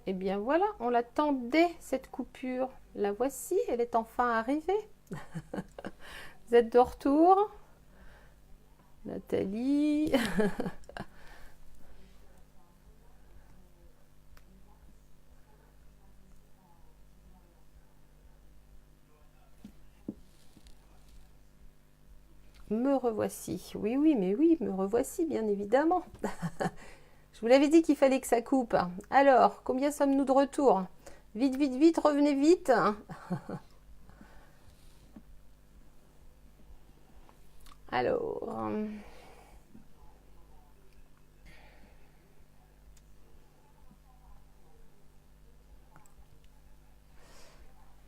eh bien voilà, on l'attendait cette coupure. La voici, elle est enfin arrivée. Vous êtes de retour, Nathalie. Me revoici. Oui, oui, mais oui, me revoici, bien évidemment. Je vous l'avais dit qu'il fallait que ça coupe. Alors, combien sommes-nous de retour? Vite, vite, vite, revenez vite. Alors,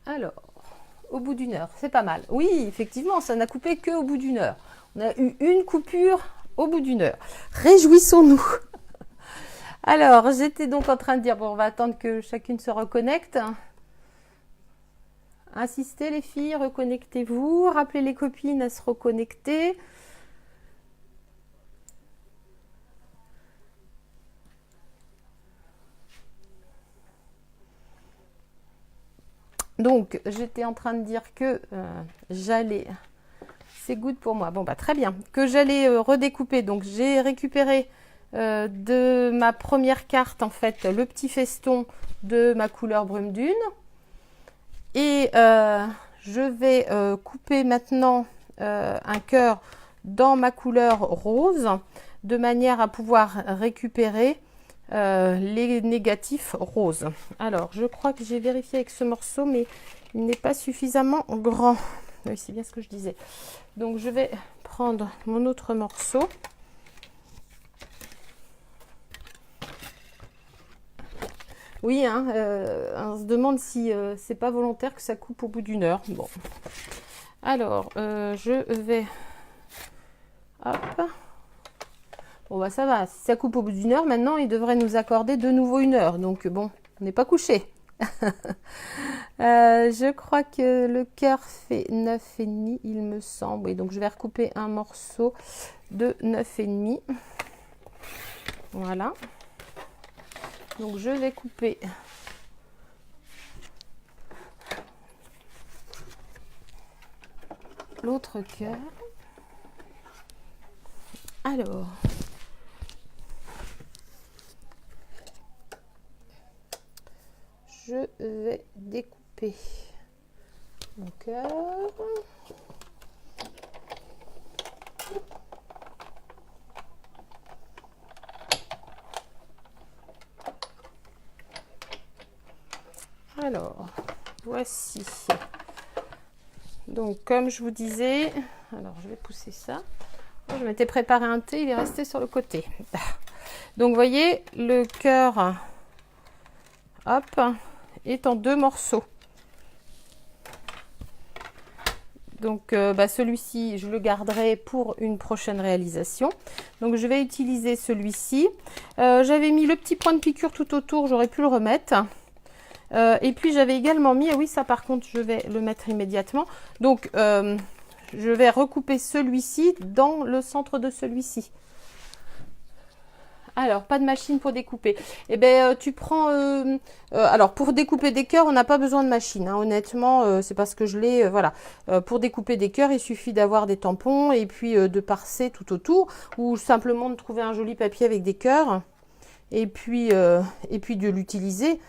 alors, au bout d'une heure, c'est pas mal. Oui, effectivement, ça n'a coupé qu'au bout d'une heure. On a eu une coupure au bout d'une heure. Réjouissons-nous. Alors, j'étais donc en train de dire, bon, on va attendre que chacune se reconnecte. Insistez les filles, reconnectez-vous. Rappelez les copines à se reconnecter. Donc, j'étais en train de dire que j'allais... C'est good pour moi. Bon, bah très bien. Que j'allais redécouper. Donc, j'ai récupéré de ma première carte, en fait, le petit feston de ma couleur brume dune. Et je vais couper maintenant un cœur dans ma couleur rose, de manière à pouvoir récupérer les négatifs roses. Alors, je crois que j'ai vérifié avec ce morceau, mais il n'est pas suffisamment grand. Oui, c'est bien ce que je disais. Donc, je vais prendre mon autre morceau. Oui, hein, on se demande si c'est pas volontaire que ça coupe au bout d'une heure. Bon. Alors, je vais... Hop. Bon, bah ça va. Si ça coupe au bout d'une heure, maintenant, il devrait nous accorder de nouveau une heure. Donc, bon, on n'est pas couché. Je crois que le cœur fait 9,5, il me semble. Et donc, je vais recouper un morceau de 9,5. Voilà. Donc, je vais couper l'autre cœur. Alors, je vais découper mon cœur. Alors, voici. Donc, comme je vous disais, alors je vais pousser ça. Je m'étais préparé un thé, il est resté sur le côté. Donc, vous voyez, le cœur, hop, est en deux morceaux. Donc, celui-ci, je le garderai pour une prochaine réalisation. Donc, je vais utiliser celui-ci. J'avais mis le petit point de piqûre tout autour, j'aurais pu le remettre. Et puis, j'avais également mis, ah oui, ça par contre, je vais le mettre immédiatement. Donc, je vais recouper celui-ci dans le centre de celui-ci. Alors, pas de machine pour découper. Eh bien, tu prends... alors, pour découper des cœurs, on n'a pas besoin de machine. Hein. Honnêtement, c'est parce que je l'ai... voilà. Pour découper des cœurs, il suffit d'avoir des tampons et puis de parser tout autour. Ou simplement de trouver un joli papier avec des cœurs. Et puis de l'utiliser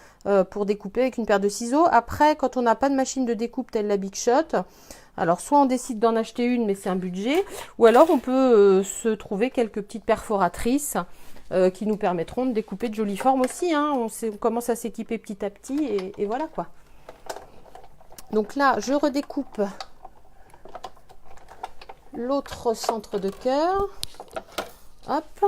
pour découper avec une paire de ciseaux. Après, quand on n'a pas de machine de découpe telle la Big Shot... Alors, soit on décide d'en acheter une, mais c'est un budget. Ou alors, on peut se trouver quelques petites perforatrices qui nous permettront de découper de jolies formes aussi. Hein. On commence à s'équiper petit à petit et voilà quoi. Donc là, je redécoupe l'autre centre de cœur. Hop.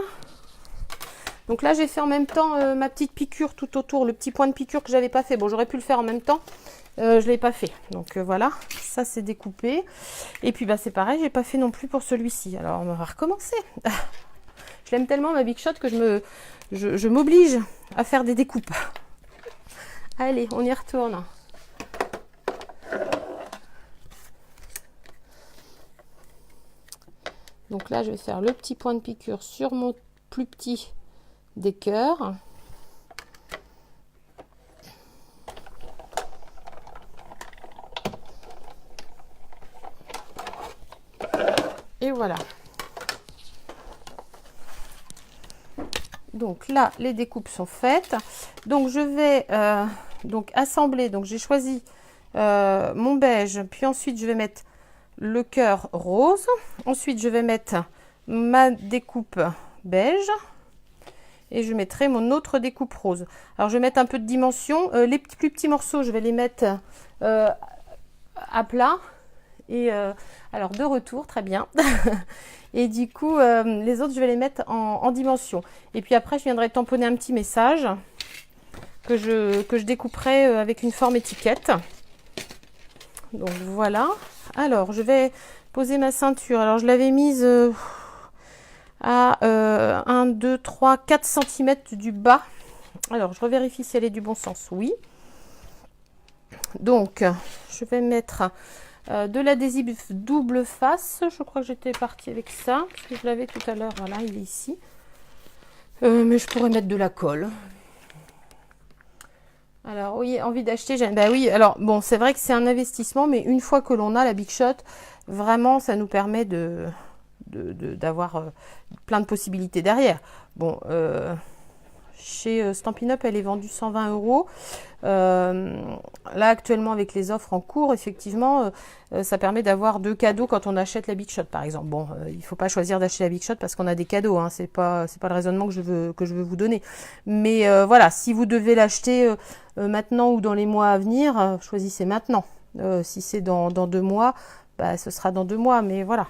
Donc là, j'ai fait en même temps ma petite piqûre tout autour, le petit point de piqûre que j'avais pas fait. Bon, j'aurais pu le faire en même temps. Je l'ai pas fait. Donc voilà, ça c'est découpé. Et puis c'est pareil, j'ai pas fait non plus pour celui-ci. Alors on va recommencer. Je l'aime tellement ma Big Shot que je m'oblige à faire des découpes. Allez, on y retourne. Donc là, je vais faire le petit point de piqûre sur mon plus petit des cœurs. Et voilà. Donc là, les découpes sont faites. Donc je vais donc assembler. Donc j'ai choisi mon beige, puis ensuite je vais mettre le cœur rose. Ensuite je vais mettre ma découpe beige et je mettrai mon autre découpe rose. Alors je vais mettre un peu de dimension. Les plus petits morceaux, je vais les mettre à plat. Et alors de retour, très bien. Et du coup, les autres, je vais les mettre en dimension. Et puis après, je viendrai tamponner un petit message que je découperai avec une forme étiquette. Donc voilà. Alors, je vais poser ma ceinture. Alors, je l'avais mise à 1, 2, 3, 4 cm du bas. Alors, je revérifie si elle est du bon sens. Oui. Donc, je vais mettre de l'adhésif double face. Je crois que j'étais partie avec ça, parce que je l'avais tout à l'heure. Voilà, il est ici. Mais je pourrais mettre de la colle. Alors oui, envie d'acheter. Bah oui, alors bon, c'est vrai que c'est un investissement, mais une fois que l'on a la Big Shot, vraiment, ça nous permet d'avoir plein de possibilités derrière. Bon, chez Stampin' Up, elle est vendue 120 €. Là, actuellement, avec les offres en cours, effectivement, ça permet d'avoir 2 cadeaux quand on achète la Big Shot, par exemple. Bon, il ne faut pas choisir d'acheter la Big Shot parce qu'on a des cadeaux. Hein, c'est pas le raisonnement que je veux vous donner. Mais voilà, si vous devez l'acheter maintenant ou dans les mois à venir, choisissez maintenant. Si c'est dans 2 mois, bah, ce sera dans 2 mois. Mais voilà.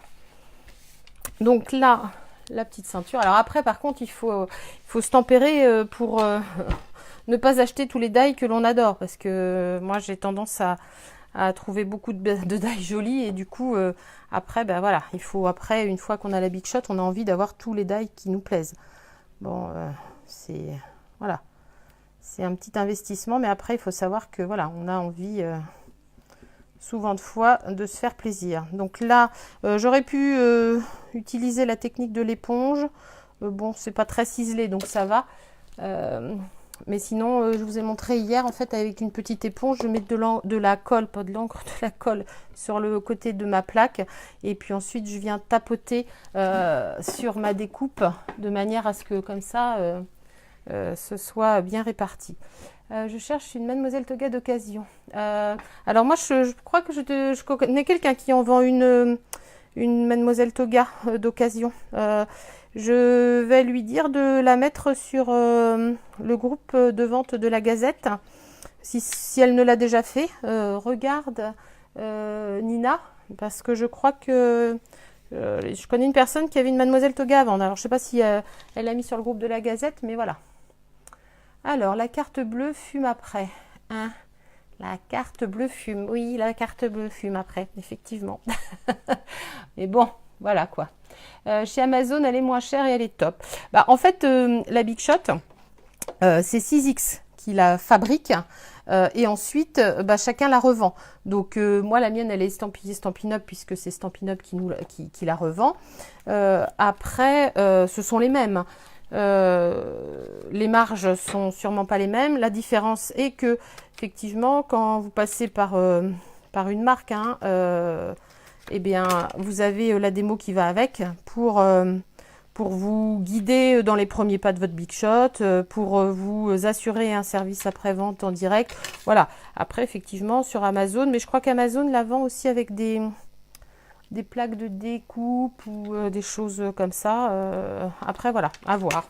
Donc là, la petite ceinture. Alors après, par contre, il faut se tempérer pour ne pas acheter tous les die que l'on adore. Parce que moi, j'ai tendance à trouver beaucoup de die jolis. Et du coup, après, ben voilà, il faut après, une fois qu'on a la Big Shot, on a envie d'avoir tous les die qui nous plaisent. Bon, c'est voilà, c'est un petit investissement. Mais après, il faut savoir que voilà, on a envie... souvent de fois de se faire plaisir. Donc là, j'aurais pu utiliser la technique de l'éponge. Bon, c'est pas très ciselé, donc ça va. Mais sinon, je vous ai montré hier, en fait, avec une petite éponge, je mets de la colle, pas de l'encre, de la colle sur le côté de ma plaque. Et puis ensuite, je viens tapoter sur ma découpe, de manière à ce que, comme ça, ce soit bien réparti. Je cherche une Mademoiselle Toga d'occasion. Alors moi, je crois que je connais quelqu'un qui en vend une Mademoiselle Toga d'occasion. Je vais lui dire de la mettre sur le groupe de vente de la Gazette. Si elle ne l'a déjà fait, regarde Nina, parce que je crois que je connais une personne qui avait une Mademoiselle Toga à vendre. Alors je ne sais pas si elle l'a mis sur le groupe de la Gazette, mais voilà. Alors, la carte bleue fume après. Hein, la carte bleue fume. Oui, la carte bleue fume après, effectivement. Mais bon, voilà quoi. Chez Amazon, elle est moins chère et elle est top. Bah, en fait, la Big Shot, c'est 6X qui la fabrique. Et ensuite, bah, chacun la revend. Donc, moi, la mienne, elle est estampillée Stampin' Up puisque c'est Stampin' Up qui la revend. Après, ce sont les mêmes. Les marges sont sûrement pas les mêmes. La différence est que effectivement, quand vous passez par une marque, hein, eh bien, vous avez la démo qui va avec pour vous guider dans les premiers pas de votre Big Shot, pour vous assurer un service après-vente en direct. Voilà. Après, effectivement, sur Amazon, mais je crois qu'Amazon la vend aussi avec des plaques de découpe ou des choses comme ça. Après, voilà, à voir.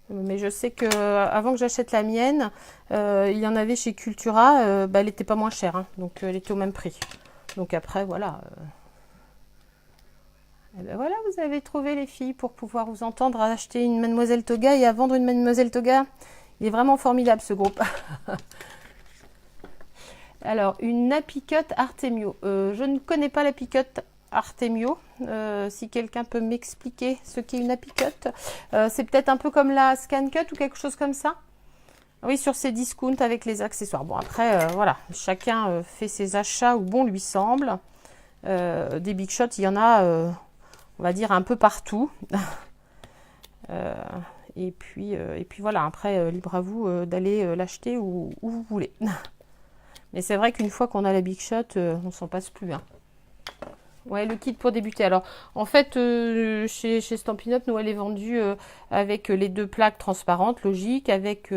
Mais je sais que avant que j'achète la mienne, il y en avait chez Cultura, bah, elle n'était pas moins chère, hein, donc elle était au même prix. Donc après, voilà. Et ben voilà, vous avez trouvé les filles pour pouvoir vous entendre à acheter une Mademoiselle Toga et à vendre une Mademoiselle Toga. Il est vraiment formidable ce groupe. Alors, une Happy Cut Artemio. Je ne connais pas l'Happy Cut Artemio. Si quelqu'un peut m'expliquer ce qu'est une Happy Cut. C'est peut-être un peu comme la Scan Cut ou quelque chose comme ça. Oui, sur ces discounts avec les accessoires. Bon, après, voilà, chacun fait ses achats où bon lui semble. Des Big Shots, il y en a, on va dire, un peu partout. Et puis voilà, après, libre à vous d'aller l'acheter où vous voulez. Mais c'est vrai qu'une fois qu'on a la Big Shot, on s'en passe plus. Hein. Ouais, le kit pour débuter. Alors, en fait, chez Stampin' Up, nous, elle est vendue avec les 2 plaques transparentes, logique, avec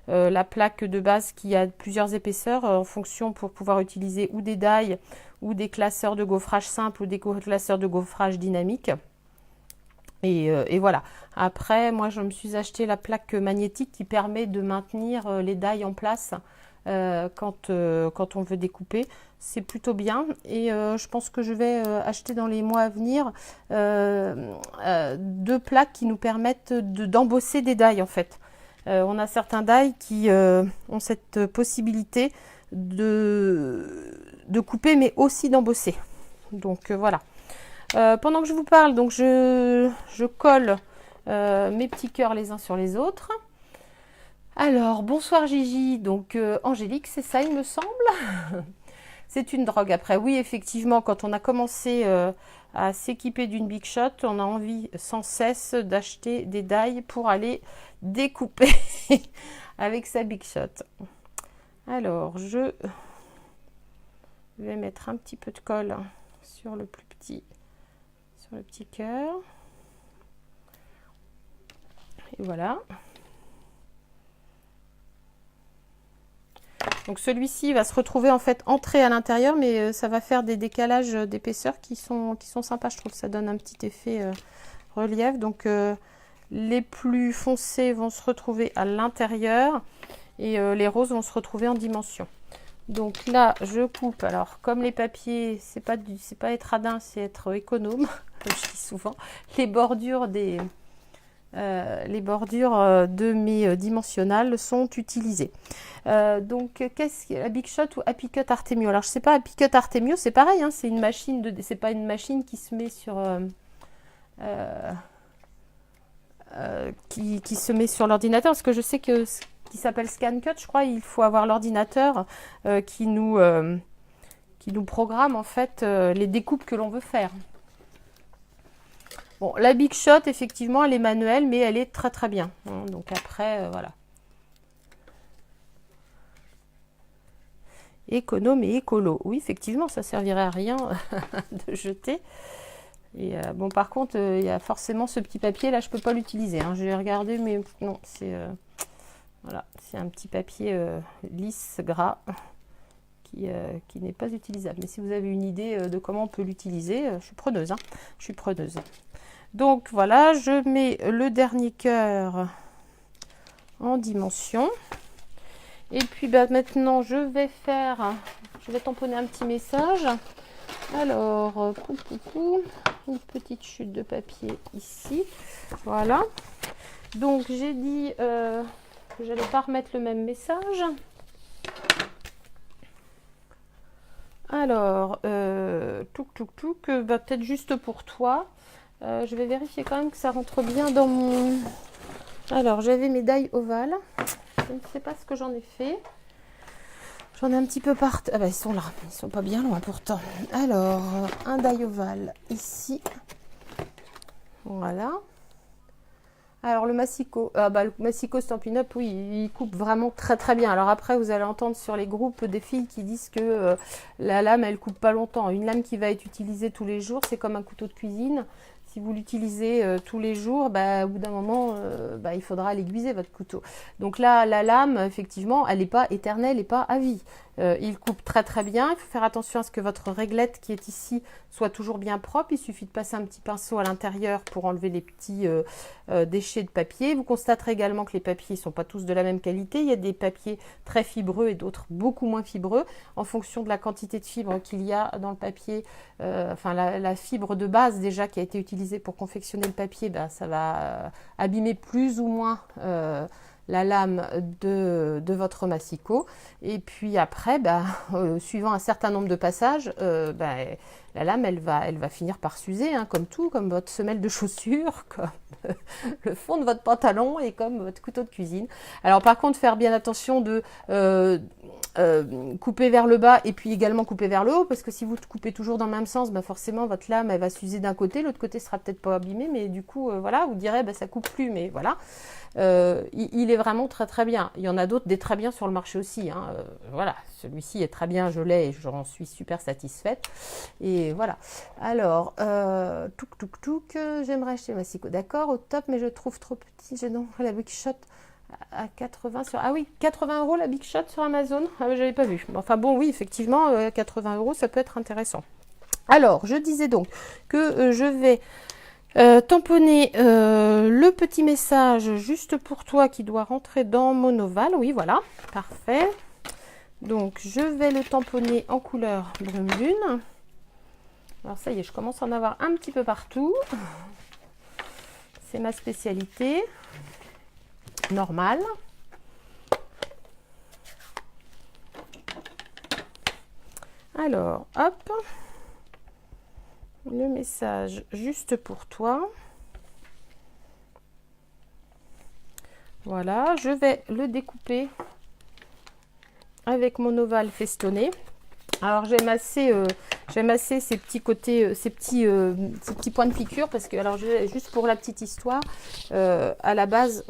la plaque de base qui a plusieurs épaisseurs en fonction pour pouvoir utiliser ou des die ou des classeurs de gaufrage simple ou des classeurs de gaufrage dynamique. Et voilà. Après, moi, je me suis acheté la plaque magnétique qui permet de maintenir les die en place quand on veut découper. C'est plutôt bien et je pense que je vais acheter dans les mois à venir 2 plaques qui nous permettent d'embosser des die en fait. On a certains die qui ont cette possibilité de couper mais aussi d'embosser. Donc voilà. Pendant que je vous parle, donc je colle mes petits cœurs les uns sur les autres. Alors, bonsoir Gigi, donc Angélique, c'est ça il me semble. C'est une drogue après. Oui, effectivement, quand on a commencé à s'équiper d'une Big Shot, on a envie sans cesse d'acheter des die pour aller découper avec sa Big Shot. Alors, je vais mettre un petit peu de colle sur le petit cœur. Et voilà. Donc celui-ci va se retrouver en fait entré à l'intérieur, mais ça va faire des décalages d'épaisseur qui sont sympas, je trouve. Ça donne un petit effet relief. Donc les plus foncés vont se retrouver à l'intérieur et les roses vont se retrouver en dimension. Donc là, je coupe. Alors comme les papiers, c'est pas être radin, c'est être économe, comme je dis souvent. Les bordures de mes dimensionnales sont utilisées. Donc qu'est-ce que la Big Shot ou Happy Cut Artemio? Alors je sais pas, Happy Cut Artemio c'est pareil, hein, c'est une machine c'est pas une machine qui se met sur qui se met sur l'ordinateur, parce que je sais que qui s'appelle Scan Cut, je crois, il faut avoir l'ordinateur qui nous programme en fait les découpes que l'on veut faire. Bon, la Big Shot, effectivement, elle est manuelle, mais elle est très très bien. Hein, donc après, voilà. Économe et écolo. Oui, effectivement, ça servirait à rien de jeter. Et bon, par contre, il y a forcément ce petit papier. Là, je peux pas l'utiliser. Hein. Je vais regarder, mais non, c'est voilà, c'est un petit papier lisse, gras, qui n'est pas utilisable. Mais si vous avez une idée de comment on peut l'utiliser, je suis preneuse. Hein. Je suis preneuse. Donc voilà, je mets le dernier cœur en dimension. Et puis bah, maintenant, je vais tamponner un petit message. Alors, une petite chute de papier ici. Voilà. Donc j'ai dit que j'allais pas remettre le même message. Alors, bah, peut-être juste pour toi. Je vais vérifier quand même que ça rentre bien dans mon... Alors, j'avais mes die ovales. Je ne sais pas ce que j'en ai fait. J'en ai un petit peu partout. Ah bah, ils sont là. Ils sont pas bien loin pourtant. Alors, un die ovale ici. Voilà. Alors, le Massico. Le Massico Stampin' Up, oui, il coupe vraiment très très bien. Alors après, vous allez entendre sur les groupes des filles qui disent que la lame, elle coupe pas longtemps. Une lame qui va être utilisée tous les jours, c'est comme un couteau de cuisine. Si vous l'utilisez tous les jours, bah, au bout d'un moment, il faudra l'aiguiser votre couteau. Donc là, la lame, effectivement, elle n'est pas éternelle et pas à vie. Il coupe très très bien. Il faut faire attention à ce que votre réglette qui est ici soit toujours bien propre. Il suffit de passer un petit pinceau à l'intérieur pour enlever les petits déchets de papier. Vous constaterez également que les papiers ne sont pas tous de la même qualité. Il y a des papiers très fibreux et d'autres beaucoup moins fibreux. En fonction de la quantité de fibres qu'il y a dans le papier, la fibre de base déjà qui a été utilisée pour confectionner le papier, ça va abîmer plus ou moins la lame de votre massicot. Et puis après, suivant un certain nombre de passages, la lame, elle va finir par s'user, hein, comme tout, comme votre semelle de chaussure, comme le fond de votre pantalon et comme votre couteau de cuisine. Alors par contre, faire bien attention de couper vers le bas et puis également couper vers le haut, parce que si vous coupez toujours dans le même sens, forcément votre lame elle va s'user d'un côté, l'autre côté sera peut-être pas abîmé, mais du coup voilà, vous direz ça coupe plus, mais voilà. Il est vraiment très très bien. Il y en a d'autres des très bien sur le marché aussi, hein. Voilà, celui-ci est très bien, je l'ai et j'en suis super satisfaite. Et voilà. Alors, j'aimerais acheter ma Sico. D'accord, au top, mais je trouve trop petit. J'ai donc la Big Shot à 80 sur... Ah oui, 80 euros la Big Shot sur Amazon. Ah, je n'avais pas vu. Enfin bon, oui, effectivement, 80 euros, ça peut être intéressant. Alors, je disais donc que je vais tamponner le petit message juste pour toi qui doit rentrer dans mon ovale. Oui, voilà, parfait. Donc, je vais le tamponner en couleur brume lune. Alors, ça y est, je commence à en avoir un petit peu partout. C'est ma spécialité. Normal. Alors, hop. Le message juste pour toi. Voilà, je vais le découper avec mon ovale festonné. Alors j'aime assez ces petits côtés, ces petits points de piqûre parce que, alors juste pour la petite histoire, à la base,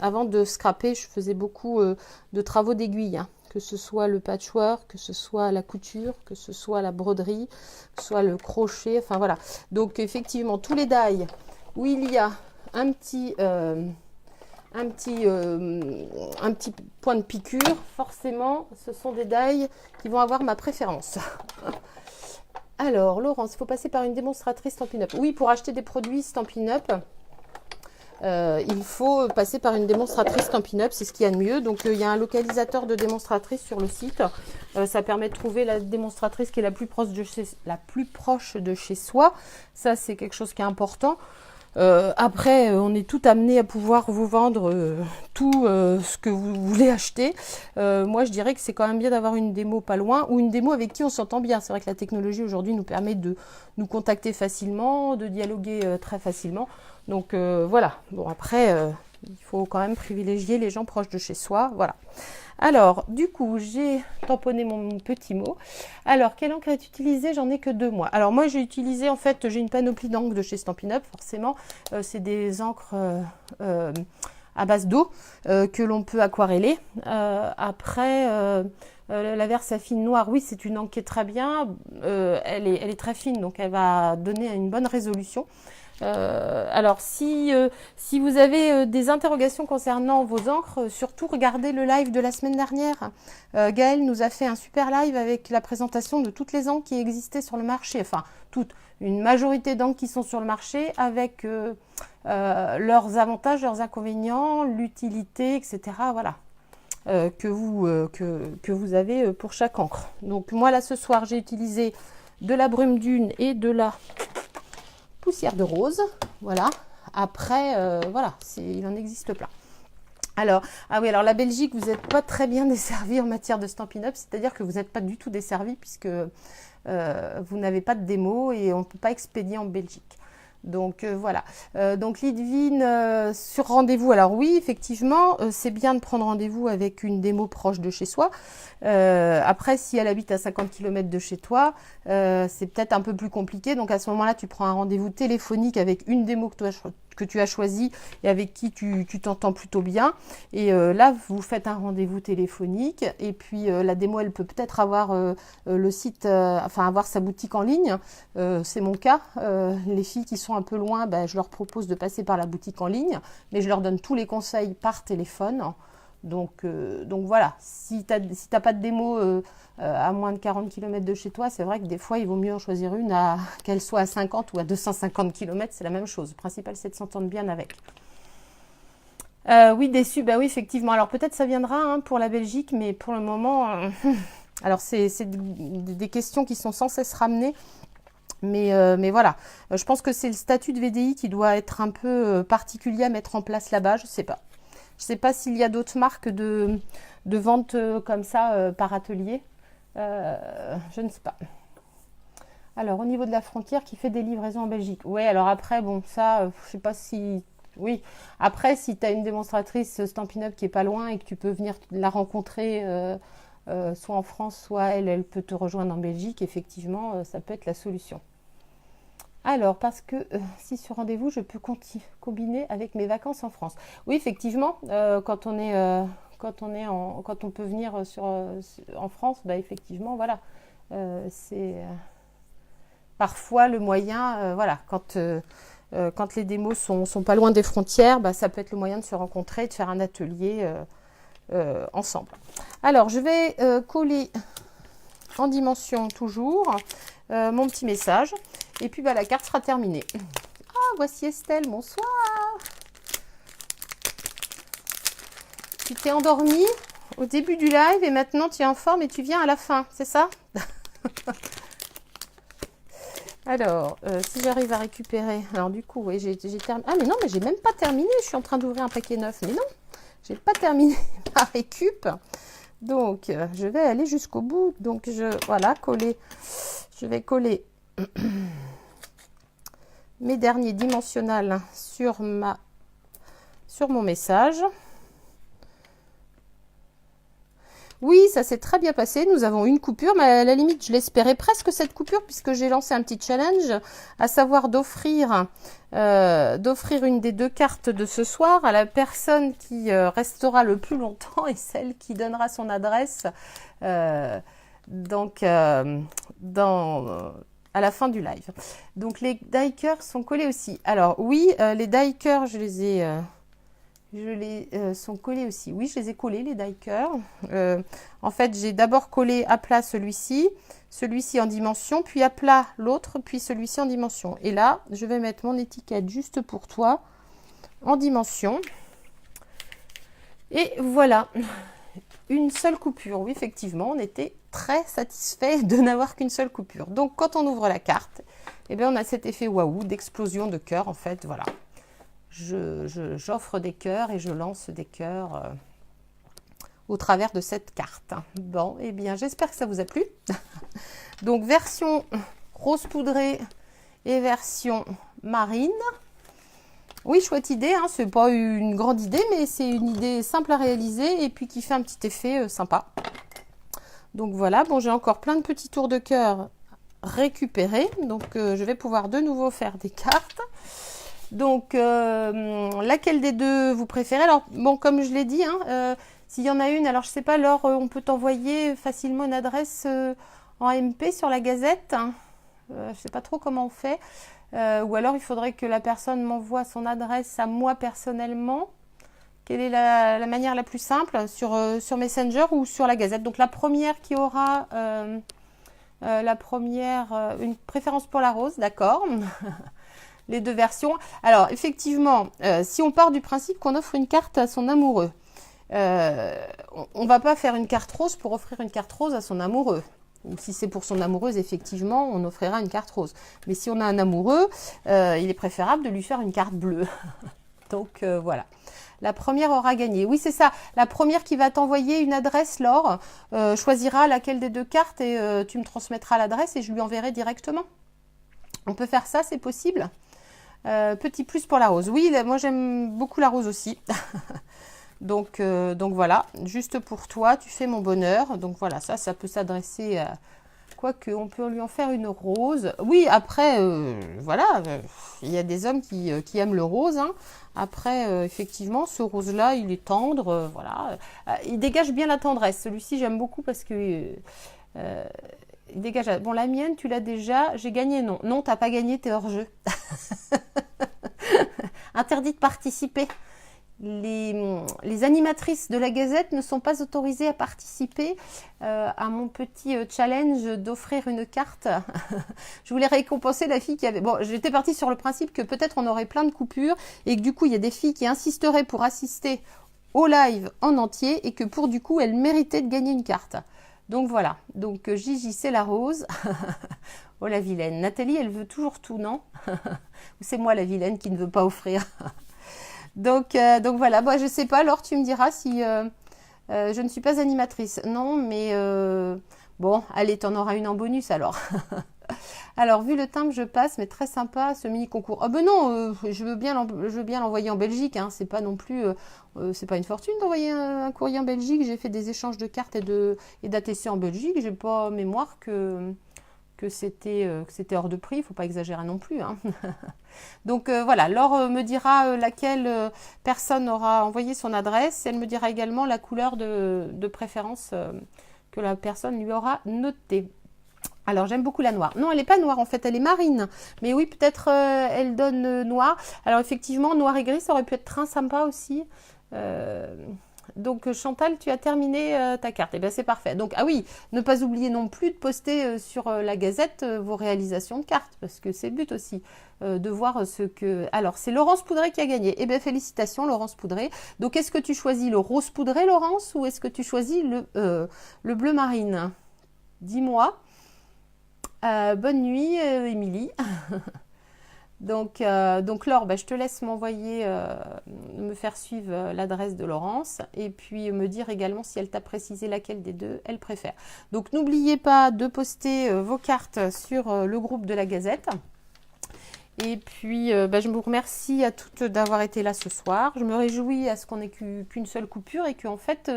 avant de scraper, je faisais beaucoup de travaux d'aiguille, hein, que ce soit le patchwork, que ce soit la couture, que ce soit la broderie, que ce soit le crochet, enfin voilà. Donc effectivement, tous les die où il y a un petit point de piqûre, forcément, ce sont des die qui vont avoir ma préférence. Alors, Laurence, il faut passer par une démonstratrice Stampin' Up. Oui, pour acheter des produits Stampin' Up, il faut passer par une démonstratrice Stampin' Up, c'est ce qu'il y a de mieux. Donc, il y a un localisateur de démonstratrice sur le site. Ça permet de trouver la démonstratrice qui est la plus proche de chez soi. Ça, c'est quelque chose qui est important. Après, on est tout amené à pouvoir vous vendre tout ce que vous voulez acheter. Moi, je dirais que c'est quand même bien d'avoir une démo pas loin ou une démo avec qui on s'entend bien. C'est vrai que la technologie aujourd'hui nous permet de nous contacter facilement, de dialoguer très facilement. Donc voilà. Bon, après, il faut quand même privilégier les gens proches de chez soi. Voilà. Alors, du coup, j'ai tamponné mon petit mot. Alors, quelle encre est utilisée? J'en ai que 2 mois. Alors, moi, j'ai utilisé, en fait, j'ai une panoplie d'encre de chez Stampin' Up, forcément. C'est des encres à base d'eau que l'on peut aquareller. Après, la Versafine noire, oui, c'est une encre qui est très bien. Elle est très fine, donc elle va donner une bonne résolution. Alors si vous avez des interrogations concernant vos encres, surtout regardez le live de la semaine dernière. Gaëlle nous a fait un super live avec la présentation de toutes les encres qui existaient sur le marché, enfin une majorité d'encres qui sont sur le marché avec leurs avantages, leurs inconvénients, l'utilité, etc. Voilà. Que vous avez pour chaque encre. Donc moi là ce soir j'ai utilisé de la brume dune et de la poussière de rose, voilà. Après, voilà, il en existe plein. Alors, ah oui, alors la Belgique, vous n'êtes pas très bien desservi en matière de Stampin' Up, c'est-à-dire que vous n'êtes pas du tout desservi puisque vous n'avez pas de démo et on ne peut pas expédier en Belgique. Donc voilà. Donc Lidvine sur rendez-vous. Alors oui, effectivement, c'est bien de prendre rendez-vous avec une démo proche de chez soi. Après, si elle habite à 50 km de chez toi, c'est peut-être un peu plus compliqué. Donc à ce moment-là, tu prends un rendez-vous téléphonique avec une démo que tu as choisie et avec qui tu t'entends plutôt bien. Et là, vous faites un rendez-vous téléphonique. Et puis la démo, elle peut peut-être avoir le site, enfin avoir sa boutique en ligne. C'est mon cas. Les filles qui sont un peu loin, ben, je leur propose de passer par la boutique en ligne, mais je leur donne tous les conseils par téléphone. Donc voilà, si tu n'as pas de démo à moins de 40 km de chez toi, c'est vrai que des fois, il vaut mieux en choisir une qu'elle soit à 50 ou à 250 km, c'est la même chose. Le principal, c'est de s'entendre bien avec. Oui, déçu, bah oui, effectivement. Alors peut-être ça viendra hein, pour la Belgique, mais pour le moment, alors c'est des questions qui sont sans cesse ramenées. Mais voilà, je pense que c'est le statut de VDI qui doit être un peu particulier à mettre en place là-bas, je sais pas. Je sais pas s'il y a d'autres marques de vente comme ça par atelier. Je ne sais pas. Alors, au niveau de la frontière, qui fait des livraisons en Belgique. Ouais, alors après, bon, ça, je sais pas si... Oui, après, si tu as une démonstratrice Stampin' Up qui est pas loin et que tu peux venir la rencontrer soit en France, soit elle peut te rejoindre en Belgique, effectivement, ça peut être la solution. Alors, parce que si sur rendez-vous, je peux combiner avec mes vacances en France. Oui, effectivement, quand on est quand quand on peut venir en France, bah, effectivement, voilà, c'est parfois le moyen, voilà, quand les démos sont pas loin des frontières, bah, ça peut être le moyen de se rencontrer, de faire un atelier ensemble. Alors, je vais coller en dimension toujours mon petit message. Et puis, bah, la carte sera terminée. Ah, voici Estelle, bonsoir. Tu t'es endormie au début du live et maintenant tu es en forme et tu viens à la fin, c'est ça? Alors, si j'arrive à récupérer... Alors du coup, oui, j'ai terminé... Ah mais non, mais j'ai même pas terminé. Je suis en train d'ouvrir un paquet neuf. Mais non, j'ai pas terminé ma récup. Donc, je vais aller jusqu'au bout. Donc, voilà, coller. Je vais coller mes derniers dimensionnels sur mon message. Oui, ça s'est très bien passé. Nous avons une coupure, mais à la limite, je l'espérais presque cette coupure puisque j'ai lancé un petit challenge, à savoir d'offrir une des 2 cartes de ce soir à la personne qui restera le plus longtemps et celle qui donnera son adresse à la fin du live. Donc les die-cuts sont collés aussi. Alors oui, les die-cuts, je les sont collés aussi. Oui, je les ai collés, les die-cuts. En fait, j'ai d'abord collé à plat celui-ci en dimension, puis à plat l'autre, puis celui-ci en dimension. Et là, je vais mettre mon étiquette juste pour toi en dimension. Et voilà, une seule coupure. Oui, effectivement, on était très satisfait de n'avoir qu'une seule coupure. Donc, quand on ouvre la carte, eh bien, on a cet effet waouh d'explosion de cœur. En fait, voilà. J'offre des cœurs et je lance des cœurs au travers de cette carte. Bon, eh bien, j'espère que ça vous a plu. Donc, version rose poudrée et version marine. Oui, chouette idée, hein, c'est pas une grande idée, mais c'est une idée simple à réaliser et puis qui fait un petit effet sympa. Donc voilà, bon, j'ai encore plein de petits tours de cœur récupérés. Donc, je vais pouvoir de nouveau faire des cartes. Donc, laquelle des 2 vous préférez? Alors, bon, comme je l'ai dit, hein, s'il y en a une, alors je sais pas, Laure, on peut t'envoyer facilement une adresse en MP sur la Gazette. Hein. Je sais pas trop comment on fait. Ou alors, il faudrait que la personne m'envoie son adresse à moi personnellement. Quelle est la manière la plus simple? Sur Messenger ou sur la Gazette? Donc, la première qui aura une préférence pour la rose, d'accord. Les 2 versions. Alors, effectivement, si on part du principe qu'on offre une carte à son amoureux, on va pas faire une carte rose pour offrir une carte rose à son amoureux. Ou si c'est pour son amoureuse, effectivement, on offrira une carte rose. Mais si on a un amoureux, il est préférable de lui faire une carte bleue. Donc, voilà. La première aura gagné. Oui, c'est ça. La première qui va t'envoyer une adresse, Laure, choisira laquelle des 2 cartes et tu me transmettras l'adresse et je lui enverrai directement. On peut faire ça, c'est possible. Petit plus pour la rose. Oui, moi j'aime beaucoup la rose aussi. donc voilà, juste pour toi, tu fais mon bonheur. Donc voilà, ça peut s'adresser à... Quoique, on peut lui en faire une rose. Oui, après, voilà, il y a des hommes qui aiment le rose. Hein. Après, effectivement, ce rose-là, il est tendre, voilà. Il dégage bien la tendresse. Celui-ci, j'aime beaucoup parce que... il dégage. Bon, la mienne, tu l'as déjà. J'ai gagné, non. Non, t'as pas gagné, t'es hors jeu. Interdit de participer. Les animatrices de la Gazette ne sont pas autorisées à participer à mon petit challenge d'offrir une carte. Je voulais récompenser la fille qui avait... Bon, j'étais partie sur le principe que peut-être on aurait plein de coupures et que du coup, il y a des filles qui insisteraient pour assister au live en entier et que pour du coup, elles méritaient de gagner une carte. Donc voilà. Donc Gigi, c'est la rose. Oh la vilaine. Nathalie, elle veut toujours tout, non? Ou c'est moi la vilaine qui ne veut pas offrir? Donc voilà, bon, je sais pas, alors tu me diras si je ne suis pas animatrice. Non, mais bon, allez, t'en auras une en bonus alors. Alors, vu le timbre, je passe, mais très sympa ce mini concours. Ah ben non, je veux bien l'envoyer en Belgique, hein, c'est pas non plus, c'est pas une fortune d'envoyer un courrier en Belgique. J'ai fait des échanges de cartes et d'ATC en Belgique, j'ai pas mémoire que que c'était hors de prix, il ne faut pas exagérer non plus, hein. Donc voilà, Laure me dira laquelle personne aura envoyé son adresse. Elle me dira également la couleur de préférence que la personne lui aura notée. Alors j'aime beaucoup la noire. Non, elle n'est pas noire en fait, elle est marine. Mais oui, peut-être elle donne noir. Alors effectivement, noir et gris, ça aurait pu être très sympa aussi. Donc Chantal, tu as terminé ta carte. Et bien c'est parfait. Donc ah oui, ne pas oublier non plus de poster sur la Gazette vos réalisations de cartes, parce que c'est le but aussi de voir ce que... Alors c'est Laurence Poudré qui a gagné. Eh bien félicitations Laurence Poudré. Donc est-ce que tu choisis le rose poudré Laurence, ou est-ce que tu choisis le bleu marine? Dis-moi. Bonne nuit Émilie. Donc Laure, je te laisse m'envoyer, me faire suivre l'adresse de Laurence et puis me dire également si elle t'a précisé laquelle des deux elle préfère. Donc n'oubliez pas de poster vos cartes sur le groupe de la Gazette. Et puis je vous remercie à toutes d'avoir été là ce soir. Je me réjouis à ce qu'on n'ait qu'une seule coupure et qu'en fait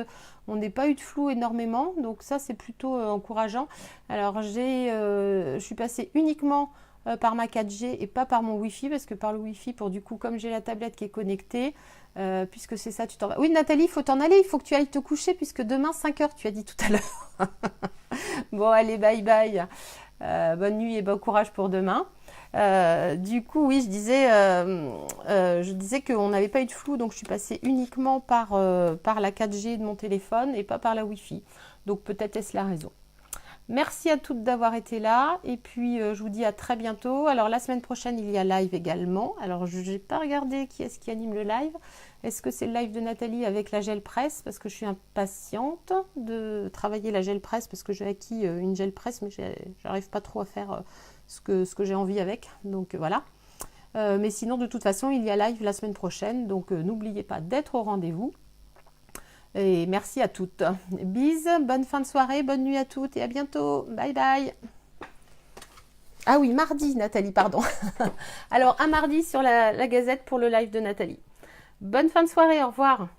on n'ait pas eu de flou énormément. Donc ça c'est plutôt encourageant. Alors je suis passée uniquement par ma 4G et pas par mon Wi-Fi, parce que par le Wi-Fi, pour du coup, comme j'ai la tablette qui est connectée, puisque c'est ça, tu t'en vas. Oui, Nathalie, il faut t'en aller, il faut que tu ailles te coucher, puisque demain, 5 heures, tu as dit tout à l'heure. Bon, allez, bye bye. Bonne nuit et bon courage pour demain. Du coup, oui, je disais qu'on n'avait pas eu de flou, donc je suis passée uniquement par la 4G de mon téléphone et pas par la Wi-Fi. Donc peut-être est-ce la raison. Merci à toutes d'avoir été là et puis je vous dis à très bientôt. Alors la semaine prochaine il y a live également. Alors je n'ai pas regardé qui est-ce qui anime le live. Est-ce que c'est le live de Nathalie avec la gel presse, parce que je suis impatiente de travailler la gel presse, parce que j'ai acquis une gel presse mais j'arrive pas trop à faire ce que j'ai envie avec. Donc voilà. Mais sinon de toute façon il y a live la semaine prochaine, donc n'oubliez pas d'être au rendez-vous. Et merci à toutes. Bis, bonne fin de soirée, bonne nuit à toutes et à bientôt. Bye bye. Ah oui, mardi, Nathalie, pardon. Alors, à mardi sur la Gazette pour le live de Nathalie. Bonne fin de soirée, au revoir.